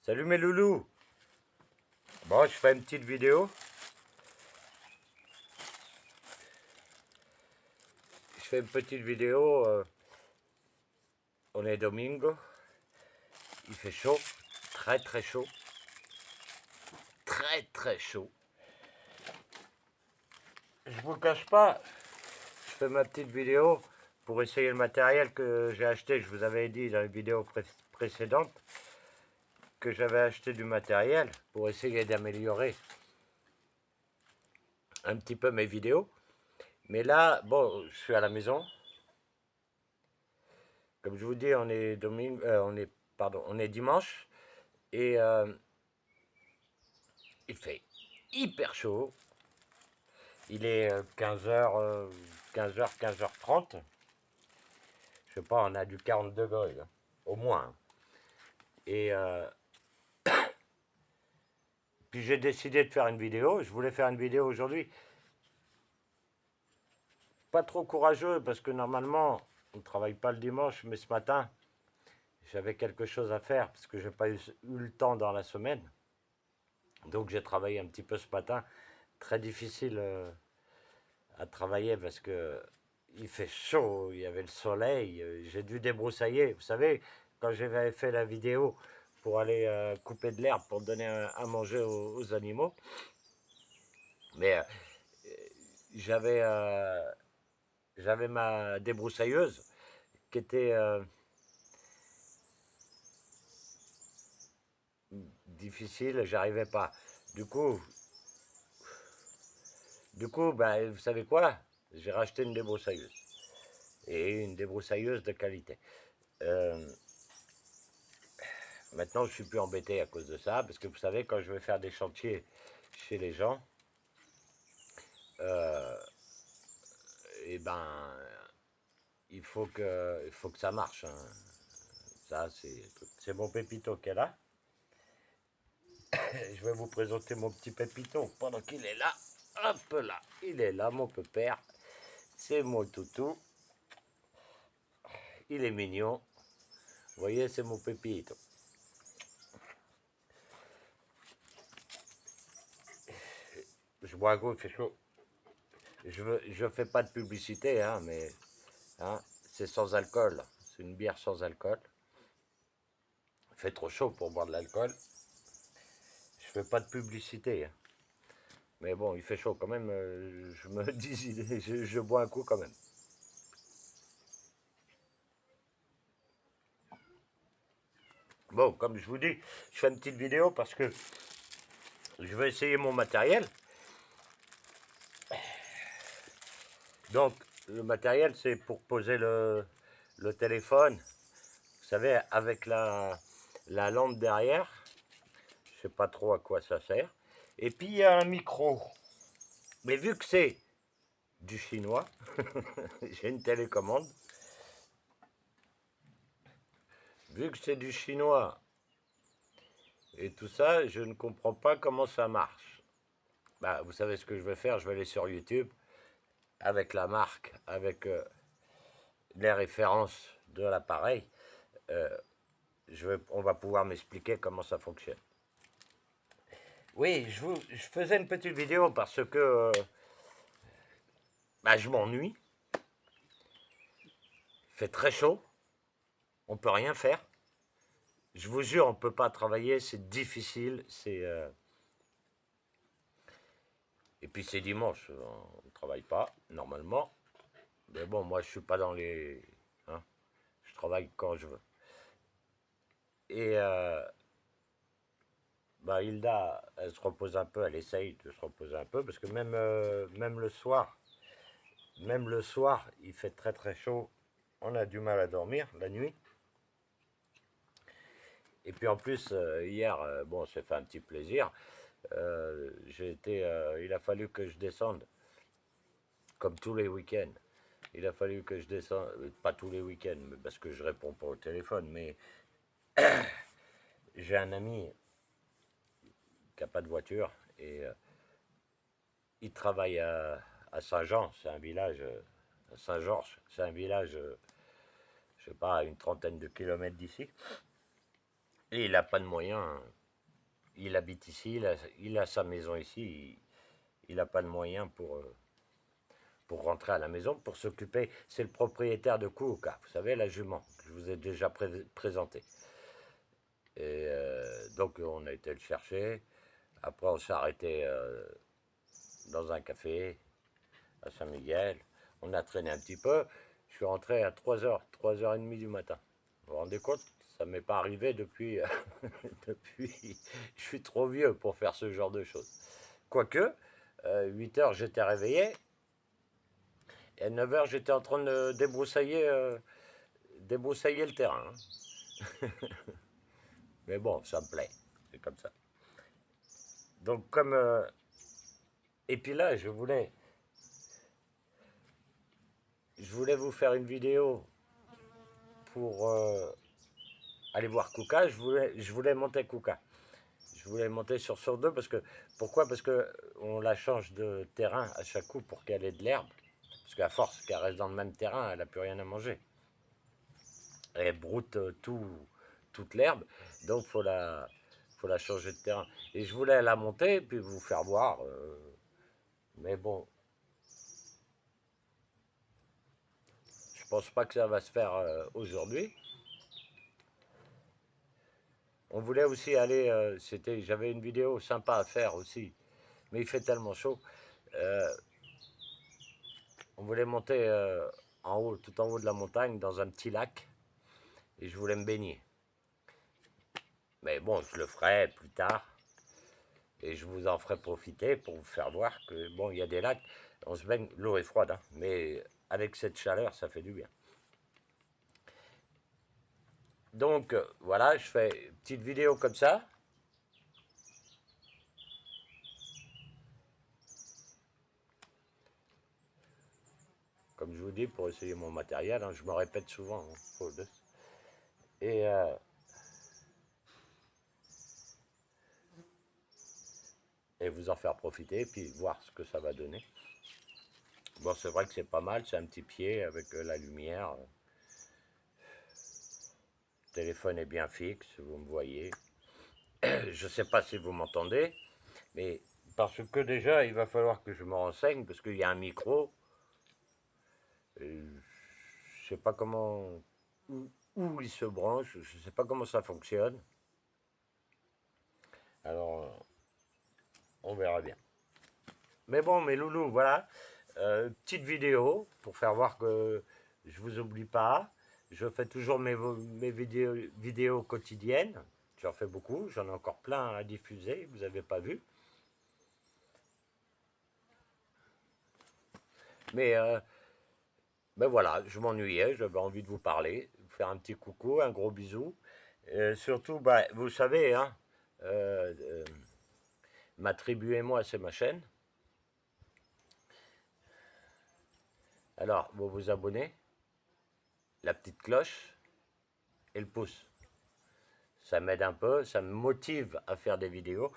Salut mes loulous. Bon, je fais une petite vidéo. Je fais une petite vidéo. On est domingo. Il fait chaud. Très très chaud. Très très chaud. Je vous cache pas. Je fais ma petite vidéo pour essayer le matériel que j'ai acheté. Je vous avais dit dans les vidéos précédentes que j'avais acheté du matériel pour essayer d'améliorer un petit peu mes vidéos. Mais là, bon, je suis à la maison. Comme je vous dis, on est dimanche et il fait hyper chaud. Il est 15h, 15h, 15h30. Je sais pas, on a du 40 degrés, là, au moins. Et puis j'ai décidé de faire une vidéo. Je voulais faire une vidéo aujourd'hui. Pas trop courageux parce que normalement, on ne travaille pas le dimanche, mais ce matin, j'avais quelque chose à faire parce que je n'ai pas eu le temps dans la semaine. Donc j'ai travaillé un petit peu ce matin. Très difficile à travailler parce que il fait chaud, il y avait le soleil, j'ai dû débroussailler. Vous savez, quand j'avais fait la vidéo pour aller couper de l'herbe pour donner à manger aux animaux, mais j'avais j'avais ma débroussailleuse qui était difficile, j'arrivais pas. Du coup, ben, vous savez quoi? J'ai racheté une débroussailleuse et une débroussailleuse de qualité. Euh, Maintenant, je suis plus embêté à cause de ça, parce que vous savez, quand je vais faire des chantiers chez les gens, euh, et ben, il faut que ça marche, hein. Ça, c'est mon Pépito qui est là. Je vais vous présenter mon petit Pépito pendant qu'il est là. Hop là, il est là, mon pépère. C'est mon toutou. Il est mignon. Vous voyez, c'est mon Pépito. Je bois un coup, il fait chaud. Je fais pas de publicité, hein, mais hein, c'est sans alcool. C'est une bière sans alcool. Il fait trop chaud pour boire de l'alcool. Je fais pas de publicité, hein. Mais bon, il fait chaud quand même. Je me dis, je bois un coup quand même. Bon, comme je vous dis, je fais une petite vidéo parce que je vais essayer mon matériel. Donc, le matériel, c'est pour poser le téléphone. Vous savez, avec la lampe derrière. Je sais pas trop à quoi ça sert. Et puis, il y a un micro. Mais vu que c'est du chinois, j'ai une télécommande. Vu que c'est du chinois et tout ça, je ne comprends pas comment ça marche. Bah, vous savez ce que je vais faire? Je vais aller sur YouTube avec la marque, avec les références de l'appareil. Euh, on va pouvoir m'expliquer comment ça fonctionne. Oui, je faisais une petite vidéo parce que bah, je m'ennuie. Il fait très chaud. On peut rien faire. Je vous jure, on ne peut pas travailler. C'est difficile. Et puis c'est dimanche. On ne travaille pas, normalement. Mais bon, moi, je suis pas dans les... hein, je travaille quand je veux. Et bah, Hilda, elle se repose un peu, elle essaye de se reposer un peu, parce que même le soir, il fait très très chaud. On a du mal à dormir la nuit. Et puis en plus, hier, bon, on s'est fait un petit plaisir. Il a fallu que je descende, comme tous les week-ends. Il a fallu que je descende, pas tous les week-ends, parce que je réponds pas au téléphone, mais j'ai un ami qui n'a pas de voiture et il travaille à Saint-Jean, c'est un village, à Saint-Georges, c'est un village, je sais pas, à une trentaine de kilomètres d'ici. Et il n'a pas de moyens. Il habite ici, il a sa maison ici. Il n'a pas de moyens pour rentrer à la maison, pour s'occuper. C'est le propriétaire de Kuoka, vous savez, la jument, que je vous ai déjà présenté. Et donc on a été le chercher. Après on s'est arrêté dans un café à Saint-Miguel. On a traîné un petit peu. Je suis rentré à 3h30 du matin. Vous vous rendez compte? Ça ne m'est pas arrivé depuis, depuis. Je suis trop vieux pour faire ce genre de choses. Quoique, 8h j'étais réveillé. Et à 9h j'étais en train de débroussailler le terrain. Mais bon, ça me plaît. C'est comme ça. Donc comme... et puis là, je voulais vous faire une vidéo pour aller voir Kuka. Je voulais monter Kuka. Je voulais monter sur 2 parce que... Pourquoi? Parce qu'on la change de terrain à chaque coup pour qu'elle ait de l'herbe. Parce qu'à force qu'elle reste dans le même terrain, elle n'a plus rien à manger. Elle broute toute l'herbe. Donc faut la changer de terrain. Et je voulais la monter et puis vous faire voir. Mais bon, je pense pas que ça va se faire aujourd'hui. On voulait aussi aller, j'avais une vidéo sympa à faire aussi, mais il fait tellement chaud. Euh, on voulait monter en haut, tout en haut de la montagne, dans un petit lac, et je voulais me baigner. Mais bon, je le ferai plus tard, et je vous en ferai profiter pour vous faire voir que bon, il y a des lacs, on se baigne, l'eau est froide, hein, mais avec cette chaleur, ça fait du bien. Donc voilà, je fais une petite vidéo comme ça. Comme je vous dis, pour essayer mon matériel, hein, je me répète souvent. Hein, et vous en faire profiter, puis voir ce que ça va donner. Bon, c'est vrai que c'est pas mal, c'est un petit pied avec la lumière. Le téléphone est bien fixe, vous me voyez. Je ne sais pas si vous m'entendez, mais parce que déjà, il va falloir que je me renseigne, parce qu'il y a un micro. Je ne sais pas comment, où il se branche, je ne sais pas comment ça fonctionne. Alors, on verra bien. Mais bon, mes loulous, voilà. Petite vidéo pour faire voir que je vous oublie pas. Je fais toujours mes vidéos quotidiennes. J'en fais beaucoup, j'en ai encore plein à diffuser, vous n'avez pas vu. Mais ben voilà, je m'ennuyais, j'avais envie de vous parler, vous faire un petit coucou, un gros bisou. Surtout, bah, vous savez, hein, ma tribu et moi, c'est ma chaîne. Alors, vous vous abonnez, la petite cloche et le pouce. Ça m'aide un peu, ça me motive à faire des vidéos,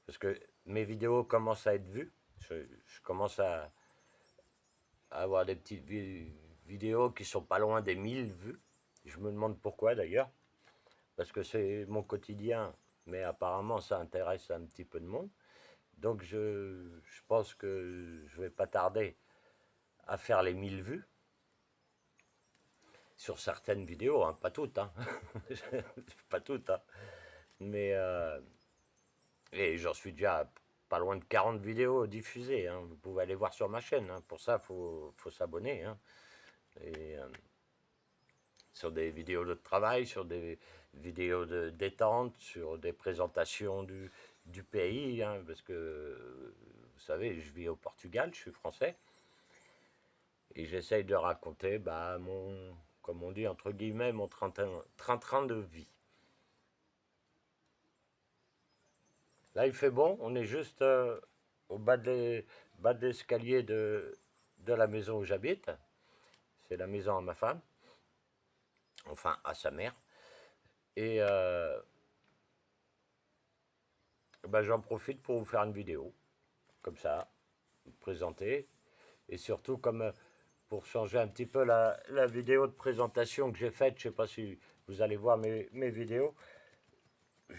parce que mes vidéos commencent à être vues. Je commence à avoir des petites vidéos qui sont pas loin des 1000 vues. Je me demande pourquoi d'ailleurs, parce que c'est mon quotidien, mais apparemment ça intéresse un petit peu de monde. Donc je pense que je vais pas tarder à faire les 1000 vues sur certaines vidéos, hein, pas toutes, hein. Pas toutes, hein. Mais et j'en suis déjà à pas loin de 40 vidéos diffusées, hein. Vous pouvez aller voir sur ma chaîne, hein. Pour ça, faut s'abonner, hein. Et sur des vidéos de travail, sur des vidéos de détente, sur des présentations du pays, hein, parce que, vous savez, je vis au Portugal, je suis français, et j'essaye de raconter, bah, comme on dit, entre guillemets, mon train-train de vie. Là, il fait bon, on est juste au bas de l'escalier de la maison où j'habite. C'est la maison à ma femme, enfin à sa mère. Et ben, j'en profite pour vous faire une vidéo, comme ça, vous présenter. Et surtout, comme pour changer un petit peu la vidéo de présentation que j'ai faite, je ne sais pas si vous allez voir mes vidéos.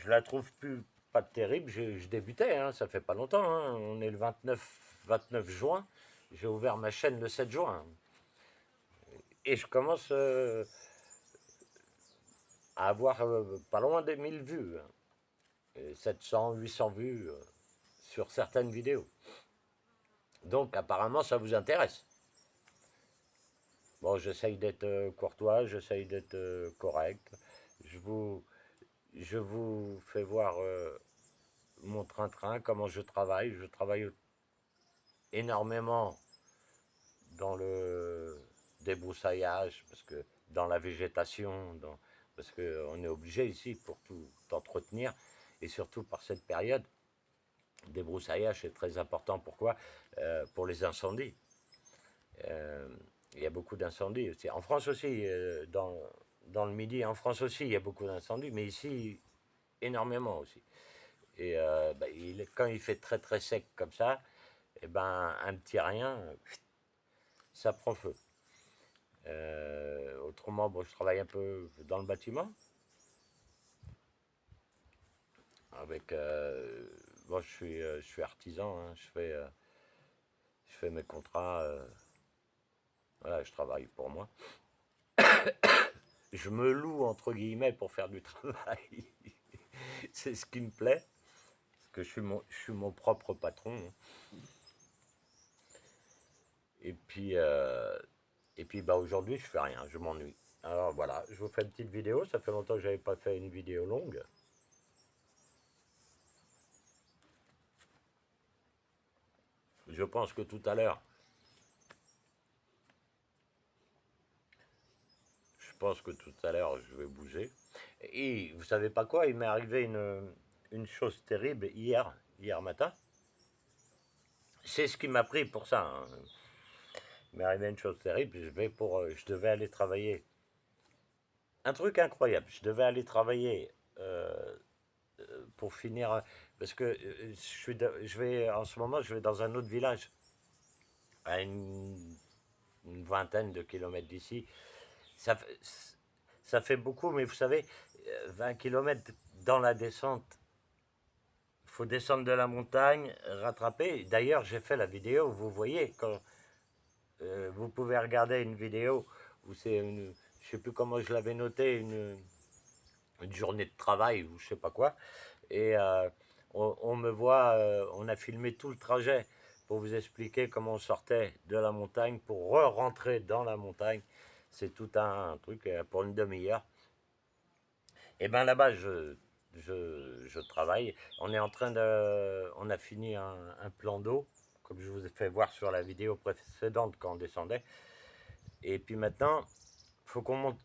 je la trouve plus pas terrible. Je débutais, hein, ça fait pas longtemps. Hein, on est le 29 juin. J'ai ouvert ma chaîne le 7 juin. Et je commence à avoir pas loin des 1000 vues. Hein, et 700, 800 vues sur certaines vidéos. Donc apparemment ça vous intéresse. Bon, j'essaye d'être courtois, j'essaye d'être correct. Je vous, je vous fais voir mon train-train, comment je travaille. Je travaille énormément dans le débroussaillage, parce que dans la végétation, parce qu'on est obligé ici pour tout entretenir, et surtout par cette période, le débroussaillage est très important. Pourquoi pour les incendies. Il y a beaucoup d'incendies aussi. En France aussi, dans le Midi, en France aussi, il y a beaucoup d'incendies, mais ici, énormément aussi. Et quand il fait très très sec comme ça, et ben, un petit rien, ça prend feu. Autrement, bon, je travaille un peu dans le bâtiment. Avec, bon, je suis artisan, hein, je fais mes contrats. Voilà, je travaille pour moi. Je me loue, entre guillemets, pour faire du travail. C'est ce qui me plaît, parce que je suis mon propre patron. Hein. Et puis bah, aujourd'hui, je fais rien, je m'ennuie. Alors voilà, je vous fais une petite vidéo. Ça fait longtemps que je n'avais pas fait une vidéo longue. Je pense que tout à l'heure, je vais bouger. Et vous savez pas quoi, il m'est arrivé une chose terrible hier matin. C'est ce qui m'a pris pour ça. Hein. Il m'est arrivé une chose terrible. Je devais aller travailler. Un truc incroyable. Je devais aller travailler pour finir, parce que en ce moment, je vais dans un autre village, à une vingtaine de kilomètres d'ici. Ça, ça fait beaucoup, mais vous savez, 20 kilomètres dans la descente, il faut descendre de la montagne, rattraper. D'ailleurs, j'ai fait la vidéo, vous voyez, quand vous pouvez regarder une vidéo où c'est je sais plus comment je l'avais noté, une journée de travail ou je sais pas quoi. Et on me voit, on a filmé tout le trajet pour vous expliquer comment on sortait de la montagne pour re-rentrer dans la montagne. C'est tout un truc pour une demi-heure. Et bien là-bas, je travaille. On est en train on a fini un plan d'eau, comme je vous ai fait voir sur la vidéo précédente quand on descendait. Et puis maintenant, il faut qu'on monte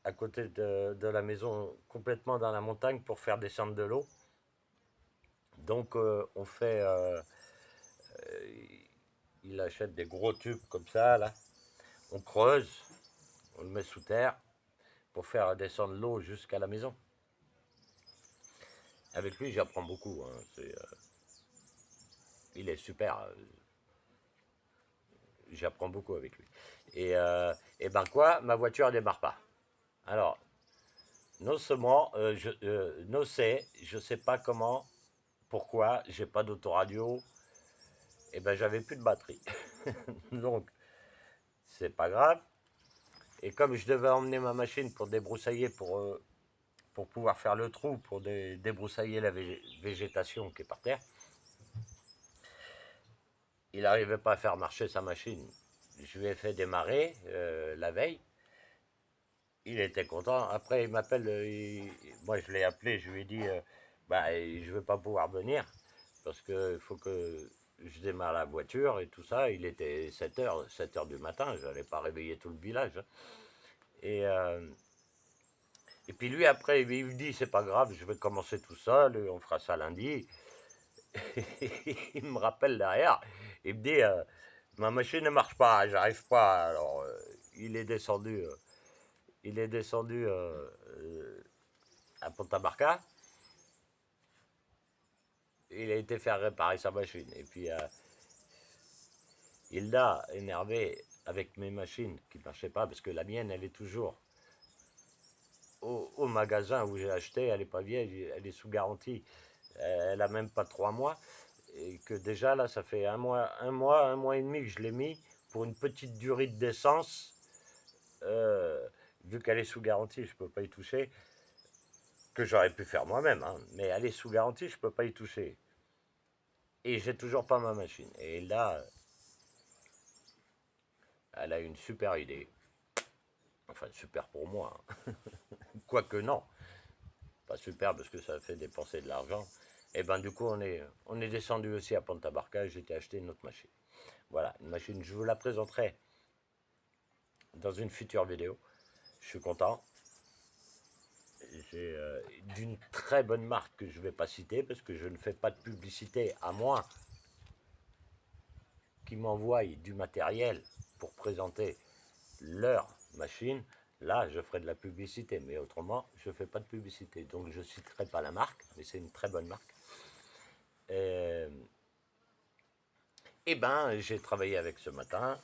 à côté de la maison, complètement dans la montagne, pour faire descendre de l'eau. Donc on fait, il achète des gros tubes comme ça, là. On creuse, on le met sous terre pour faire descendre l'eau jusqu'à la maison. Avec lui, j'apprends beaucoup. Hein. Il est super. J'apprends beaucoup avec lui. Et ben quoi, ma voiture ne démarre pas. Alors, non seulement, je sais pas comment, pourquoi, j'ai pas d'autoradio. Et ben j'avais plus de batterie. Donc, c'est pas grave. Et comme je devais emmener ma machine pour débroussailler, pour pouvoir faire le trou, pour débroussailler la végétation qui est par terre, il n'arrivait pas à faire marcher sa machine. Je lui ai fait démarrer la veille. Il était content. Après, il m'appelle. Moi, je l'ai appelé. Je lui ai dit je ne vais pas pouvoir venir parce qu'il faut que je démarre la voiture et tout ça. Il était 7 heures du matin. Je n'allais pas réveiller tout le village. Hein. Et puis lui, après, il me dit c'est pas grave, je vais commencer tout seul. On fera ça lundi. Il me rappelle derrière. Il me dit ma machine ne marche pas, j'arrive pas. Alors, il est descendu. À Punta Barca. Il a été faire réparer sa machine. Et puis, Hilda, énervé avec mes machines qui ne marchaient pas, parce que la mienne, elle est toujours au magasin où j'ai acheté, elle n'est pas vieille, elle est sous garantie. Elle a même pas 3 mois. Et que déjà, là, ça fait un mois et demi que je l'ai mis pour une petite durée d'essence. Vu qu'elle est sous garantie, je ne peux pas y toucher. Que j'aurais pu faire moi-même, hein, mais elle est sous garantie, je ne peux pas y toucher. Et j'ai toujours pas ma machine. Et là, elle a une super idée. Enfin, super pour moi. Hein. Quoique non. Pas super parce que ça fait dépenser de l'argent. Et ben du coup, on est descendu aussi à Ponta Barca et j'ai été acheter une autre machine. Voilà, une machine, je vous la présenterai dans une future vidéo. Je suis content. C'est d'une très bonne marque que je ne vais pas citer parce que je ne fais pas de publicité à moins qu'ils m'envoient du matériel pour présenter leur machine. Là, je ferai de la publicité, mais autrement, je ne fais pas de publicité. Donc, je ne citerai pas la marque, mais c'est une très bonne marque. Eh ben, j'ai travaillé avec ce matin.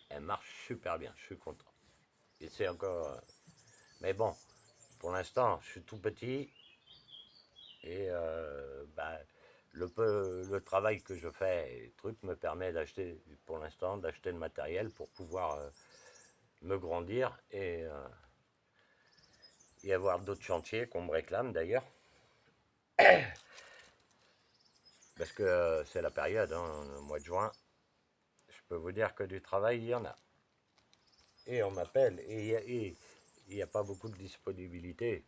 Elle marche super bien, je suis content. Et c'est encore... Mais bon, pour l'instant, je suis tout petit. Et le travail que je fais, me permet d'acheter, pour l'instant, d'acheter le matériel pour pouvoir me grandir et avoir d'autres chantiers qu'on me réclame d'ailleurs. Parce que c'est la période, hein, au mois de juin, je peux vous dire que du travail, il y en a. Et on m'appelle, et il n'y a pas beaucoup de disponibilité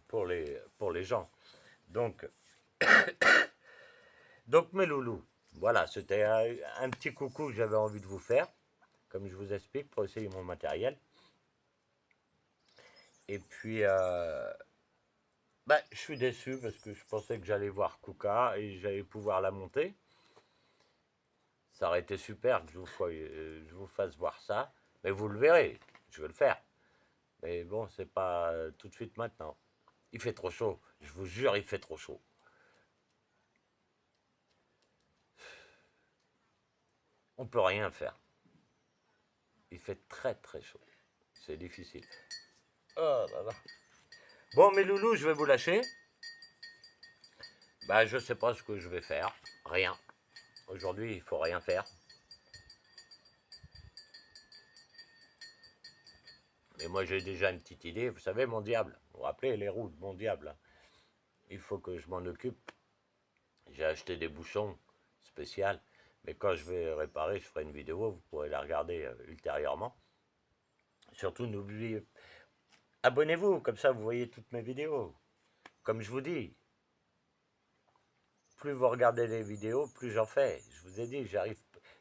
pour les gens. Donc mes loulous, voilà, c'était un petit coucou que j'avais envie de vous faire, comme je vous explique, pour essayer mon matériel. Et puis, je suis déçu parce que je pensais que j'allais voir Kuka et j'allais pouvoir la monter. Ça aurait été super que je vous fasse voir ça. Mais vous le verrez, je vais le faire. Mais bon, c'est pas tout de suite maintenant. Il fait trop chaud, je vous jure, il fait trop chaud. On peut rien faire. Il fait très très chaud. C'est difficile. Oh là là. Bon, mes loulous, je vais vous lâcher. Je sais pas ce que je vais faire. Rien. Aujourd'hui, il faut rien faire. Mais moi, j'ai déjà une petite idée. Vous savez, mon diable. Vous vous rappelez les roues de mon diable. Il faut que je m'en occupe. J'ai acheté des bouchons spéciaux. Mais quand je vais réparer, je ferai une vidéo. Vous pourrez la regarder ultérieurement. Surtout, n'oubliez, abonnez-vous. Comme ça, vous voyez toutes mes vidéos. Comme je vous dis, plus vous regardez les vidéos, plus j'en fais. Je vous ai dit, je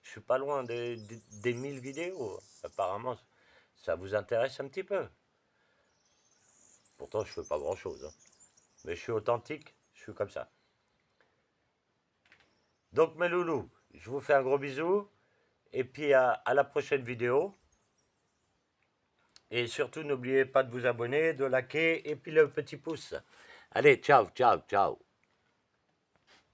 suis pas loin des 1000 vidéos. Apparemment, ça vous intéresse un petit peu. Pourtant, je fais pas grand-chose. Hein. Mais je suis authentique, je suis comme ça. Donc, mes loulous, je vous fais un gros bisou. Et puis, à la prochaine vidéo. Et surtout, n'oubliez pas de vous abonner, de liker et puis le petit pouce. Allez, ciao, ciao, ciao.